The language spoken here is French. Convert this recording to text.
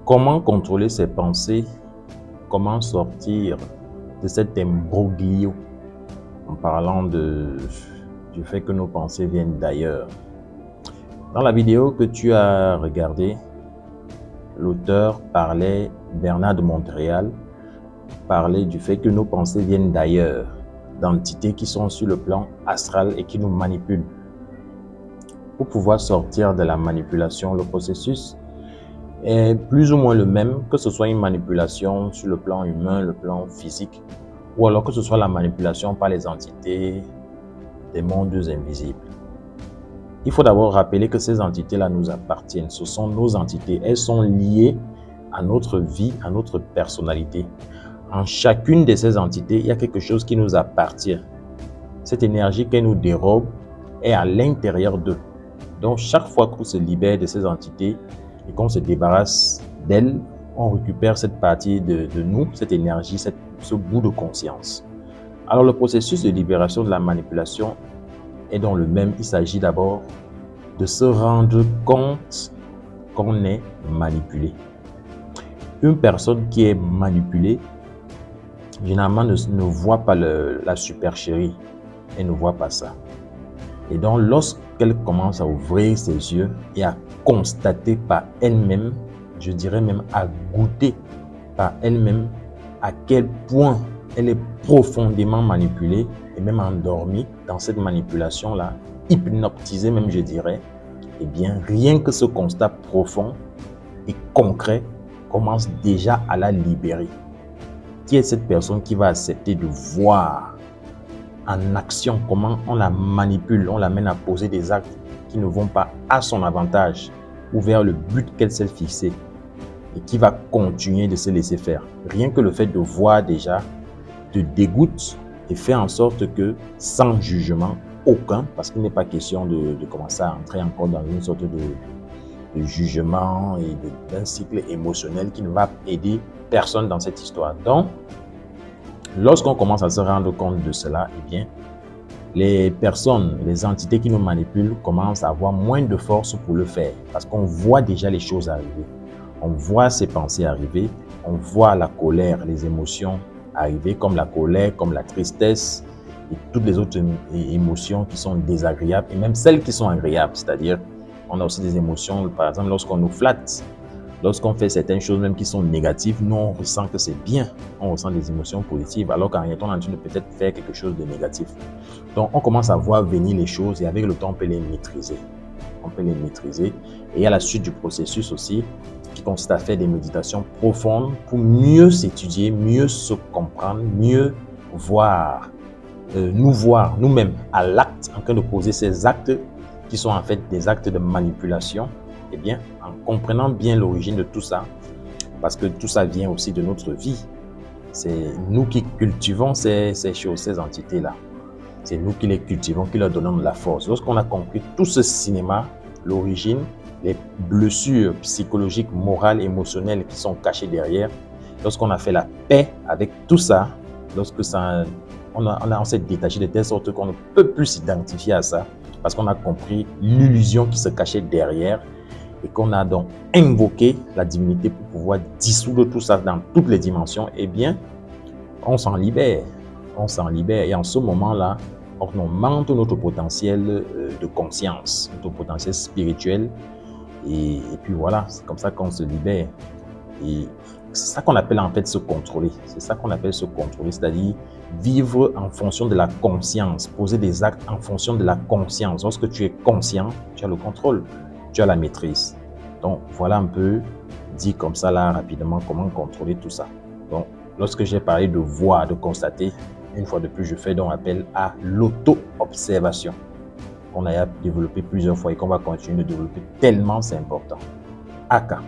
Comment contrôler ses pensées? Comment sortir de cet imbroglio en parlant du fait que nos pensées viennent d'ailleurs? Dans la vidéo que tu as regardée, l'auteur Bernard de Montréal, parlait du fait que nos pensées viennent d'ailleurs, d'entités qui sont sur le plan astral et qui nous manipulent. Pour pouvoir sortir de la manipulation, le processus est plus ou moins le même, que ce soit une manipulation sur le plan humain, le plan physique, ou alors que ce soit la manipulation par les entités des mondes invisibles. Il faut d'abord rappeler que ces entités-là nous appartiennent. Ce sont nos entités. Elles sont liées à notre vie, à notre personnalité. En chacune de ces entités, il y a quelque chose qui nous appartient. Cette énergie qu'elles nous dérobent est à l'intérieur d'eux. Donc, chaque fois qu'on se libère de ces entités et qu'on se débarrasse d'elles, on récupère cette partie de nous, cette énergie, ce bout de conscience. Alors, le processus de libération de la manipulation est donc le même. Il s'agit d'abord de se rendre compte qu'on est manipulé. Une personne qui est manipulée, généralement, ne voit pas la supercherie. Elle ne voit pas ça. Et donc, lorsqu'elle commence à ouvrir ses yeux et à constater par elle-même, je dirais même à goûter par elle-même à quel point elle est profondément manipulée et même endormie dans cette manipulation-là, hypnotisée même, je dirais, eh bien, rien que ce constat profond et concret commence déjà à la libérer. Qui est cette personne qui va accepter de voir en action comment on la manipule, on l'amène à poser des actes qui ne vont pas à son avantage ou vers le but qu'elle s'est fixé et qui va continuer de se laisser faire. Rien que le fait de voir déjà te dégoûte et fait en sorte que sans jugement aucun, parce qu'il n'est pas question de commencer à entrer encore dans une sorte de jugement et d'un cycle émotionnel qui ne va aider personne dans cette histoire. Donc, lorsqu'on commence à se rendre compte de cela, eh bien, les personnes, les entités qui nous manipulent commencent à avoir moins de force pour le faire parce qu'on voit déjà les choses arriver. On voit ses pensées arriver, on voit la colère, les émotions arriver comme la colère, comme la tristesse et toutes les autres émotions qui sont désagréables et même celles qui sont agréables. C'est-à-dire, on a aussi des émotions, par exemple, lorsqu'on nous flatte. Lorsqu'on fait certaines choses même qui sont négatives, nous on ressent que c'est bien, on ressent des émotions positives, alors qu'en réalité on est en train de peut-être faire quelque chose de négatif. Donc on commence à voir venir les choses et avec le temps on peut les maîtriser. On peut les maîtriser. Et il y a la suite du processus aussi qui consiste à faire des méditations profondes pour mieux s'étudier, mieux se comprendre, mieux voir, nous voir nous-mêmes à l'acte en train de poser ces actes qui sont en fait des actes de manipulation. Eh bien, en comprenant bien l'origine de tout ça, parce que tout ça vient aussi de notre vie, c'est nous qui cultivons ces choses, ces entités-là. C'est nous qui les cultivons, qui leur donnons de la force. Lorsqu'on a compris tout ce cinéma, l'origine, les blessures psychologiques, morales, émotionnelles qui sont cachées derrière, lorsqu'on a fait la paix avec tout ça, lorsque on s'est détaché de telle sorte qu'on ne peut plus s'identifier à ça, parce qu'on a compris l'illusion qui se cachait derrière, et qu'on a donc invoqué la divinité pour pouvoir dissoudre tout ça dans toutes les dimensions, eh bien, on s'en libère. On s'en libère. Et en ce moment-là, on augmente notre potentiel de conscience, notre potentiel spirituel. Et puis voilà, c'est comme ça qu'on se libère. Et c'est ça qu'on appelle en fait se contrôler. C'est ça qu'on appelle se contrôler, c'est-à-dire vivre en fonction de la conscience, poser des actes en fonction de la conscience. Lorsque tu es conscient, tu as le contrôle. Tu as la maîtrise. Donc, voilà un peu dit comme ça là rapidement comment contrôler tout ça. Donc, lorsque j'ai parlé de voir, de constater, une fois de plus, je fais donc appel à l'auto-observation qu'on a développé plusieurs fois et qu'on va continuer de développer tellement c'est important. AK.